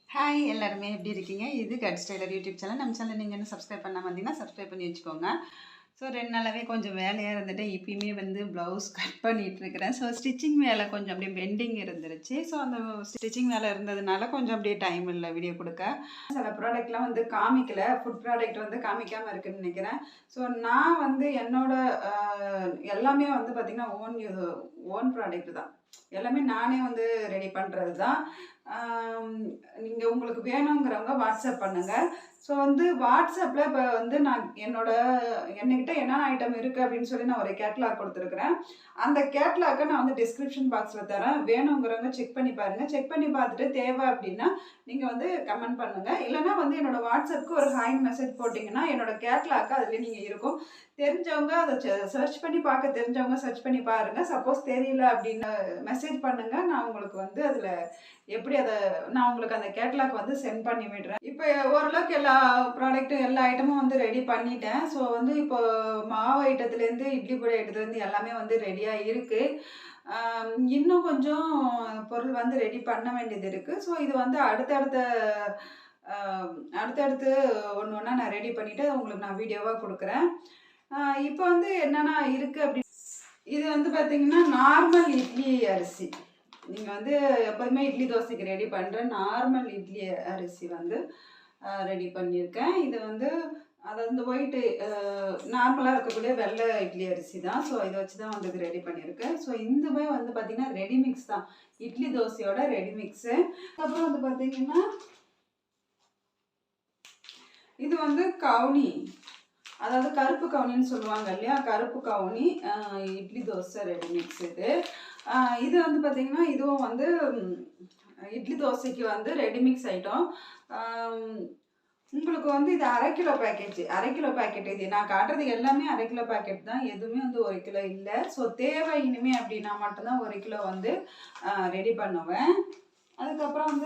Hi எல்லாருமே எப்படி இருக்கீங்க? இது கட் ஸ்டைலர் யூடியூப் சேனல். நம்ம சேனல் நீங்கள் என்ன சப்ஸ்கிரைப் பண்ணாமல் இருந்தீங்கன்னா சப்ஸ்கிரைப் பண்ணி வச்சுக்கோங்க. ஸோ 2 நாளாகவே கொஞ்சம் வேலையாக இருந்துட்டு இப்பயுமே ப்ளவுஸ் கட் பண்ணிகிட்ருக்கிறேன். ஸோ ஸ்டிச்சிங் வேலை கொஞ்சம் அப்படியே பெண்டிங் இருந்துருச்சு. ஸோ அந்த ஸ்டிச்சிங் வேலை இருந்ததுனால கொஞ்சம் அப்படியே டைம் இல்லை வீடியோ கொடுக்க. சில ப்ராடக்ட்லாம் காமிக்கல. ஃபுட் ப்ராடக்ட் காமிக்காமல் இருக்குதுன்னு நினைக்கிறேன். ஸோ நான் என்னோட எல்லாமே பார்த்திங்கன்னா ஓன் ப்ராடக்ட் தான். எல்லாமே நானே ரெடி பண்ணுறது தான். நீங்கள் உங்களுக்கு வேணுங்கிறவங்க வாட்ஸ்அப் பண்ணுங்கள். ஸோ வாட்ஸ்அப்பில் இப்போ நான் என்கிட்ட என்னென்ன ஐட்டம் இருக்குது அப்படின்னு சொல்லி நான் ஒரு கேட்லாக் கொடுத்துருக்குறேன். அந்த கேட்லாக்கை நான் டிஸ்கிரிப்ஷன் பாக்ஸில் தரேன். வேணுங்கிறவங்க செக் பண்ணி பாருங்கள். செக் பண்ணி பார்த்துட்டு தேவை அப்படின்னா நீங்கள் கமெண்ட் பண்ணுங்கள். இல்லைனா என்னோட வாட்ஸ்அப்புக்கு ஒரு ஹாய் மெசேஜ் போட்டிங்கன்னா என்னோடய கேட்லாக்கு அதில் நீங்கள் இருக்கும். தெரிஞ்சவங்க அதை சர்ச் பண்ணி பார்க்க தெரிஞ்சவங்க சர்ச் பண்ணி பாருங்கள். சப்போஸ் தெரியல அப்படின்னு மெசேஜ் பண்ணுங்கள். நான் உங்களுக்கு அதில் எப்படி நான் உங்களுக்கு அந்த கேட்லாக் சென்ட் பண்ணி விடுறேன். இப்போ ஓரளவுக்கு எல்லா ப்ராடக்ட்டும் எல்லா ஐட்டமும் ரெடி பண்ணிட்டேன். ஸோ இப்போ மாவு ஐட்டத்துலேருந்து இட்லி பொடி ஐட்டத்துலேருந்து எல்லாமே ரெடியாக இருக்குது. இன்னும் கொஞ்சம் பொருள் ரெடி பண்ண வேண்டியது இருக்குது. ஸோ இது அடுத்தடுத்து ஒன்று ஒன்றா நான் ரெடி பண்ணிவிட்டு உங்களுக்கு நான் வீடியோவாக கொடுக்குறேன். இப்போ என்னென்னா இருக்குது அப்படி இது பார்த்திங்கன்னா நார்மல் இட்லி அரிசி. நீங்கள் எப்போதுமே இட்லி தோசைக்கு ரெடி பண்ணுற நார்மல் இட்லி அரிசி ரெடி பண்ணியிருக்கேன். இது அதாவது ஒயிட்டு நார்மலாக இருக்கக்கூடிய வெள்ளை இட்லி அரிசி தான். ஸோ இதை வச்சு தான் இது ரெடி பண்ணியிருக்கேன். ஸோ இதுவே பார்த்திங்கன்னா ரெடிமிக்ஸ் தான். இட்லி தோசையோட ரெடிமிக்ஸு. அப்புறம் பார்த்திங்கன்னா இது கவுனி, அதாவது கருப்பு கவுனின்னு சொல்லுவாங்க இல்லையா, கருப்பு கவுனி இட்லி தோசை ரெடிமிக்ஸ் இது. இது பார்த்திங்கன்னா இதுவும் இட்லி தோசைக்கு ரெடிமிக்ஸ் ஐட்டம். உங்களுக்கு இது அரை கிலோ பேக்கெட். இது நான் காட்டுறது எல்லாமே அரை கிலோ பேக்கெட் தான். எதுவுமே 1 கிலோ இல்லை. ஸோ தேவை இனிமே அப்படின்னா மட்டும்தான் 1 கிலோ ரெடி பண்ணுவேன். அதுக்கப்புறம்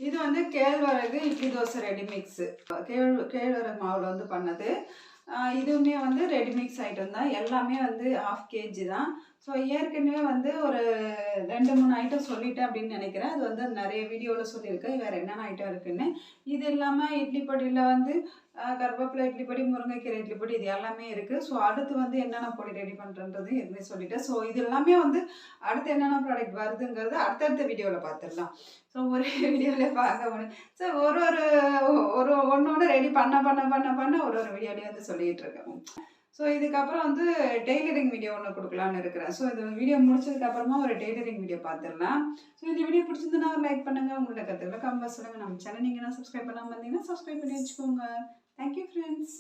இது கேழ்வரகு இட்லி தோசை ரெடிமிக்ஸு. கேழ்வரகு மாவில் பண்ணது. இதுவுமே ரெடிமிக்ஸ் ஐட்டம் தான். எல்லாமே 1/2 kg தான். ஸோ ஏற்கனவே ஒரு 2-3 ஐட்டம் சொல்லிட்டேன் அப்படின்னு நினைக்கிறேன். அது நிறைய வீடியோவில் சொல்லியிருக்கேன் வேறு என்னென்ன ஐட்டம் இருக்குதுன்னு. இது இல்லாமல் இட்லி பொடியில் கருவேப்பிலை இட்லி பொடி, முருங்கைக்கீரை இட்லி பொடி, இது எல்லாமே இருக்குது. ஸோ அடுத்து என்னென்ன பொடி ரெடி பண்ணுறது எதுவுமே சொல்லிட்டேன். ஸோ இது எல்லாமே அடுத்து என்னென்ன ப்ராடக்ட் வருதுங்கிறது அடுத்தடுத்த வீடியோவில் பார்த்துடலாம். ஸோ ஒரே வீடியோவிலே பார்க்க முடியும். ஸோ ஒன்று ரெடி பண்ண ஒரு வீடியோலேயே சொல்லிகிட்டு இருக்கேன். ஸோ இதுக்கப்புறம் டெய்லரிங் வீடியோ ஒன்று கொடுக்கலான்னு இருக்கிறேன். ஸோ இந்த வீடியோ முடிச்சதுக்கப்புறமா ஒரு டெய்லரிங் வீடியோ பார்த்துடலாம். ஸோ இந்த வீடியோ பிடிச்சிருந்ததுன்னா ஒரு லைக் பண்ணுங்கள். உங்களோட கருத்துக்களை கமெண்ட் சொல்லுங்கள். நம்ம சேனல் நீங்கள் சப்ஸ்கிரைப் பண்ணாமல் இருந்தீங்கன்னா சப்ஸ்கிரைப் பண்ணி வச்சுக்கோங்க. Thank you friends.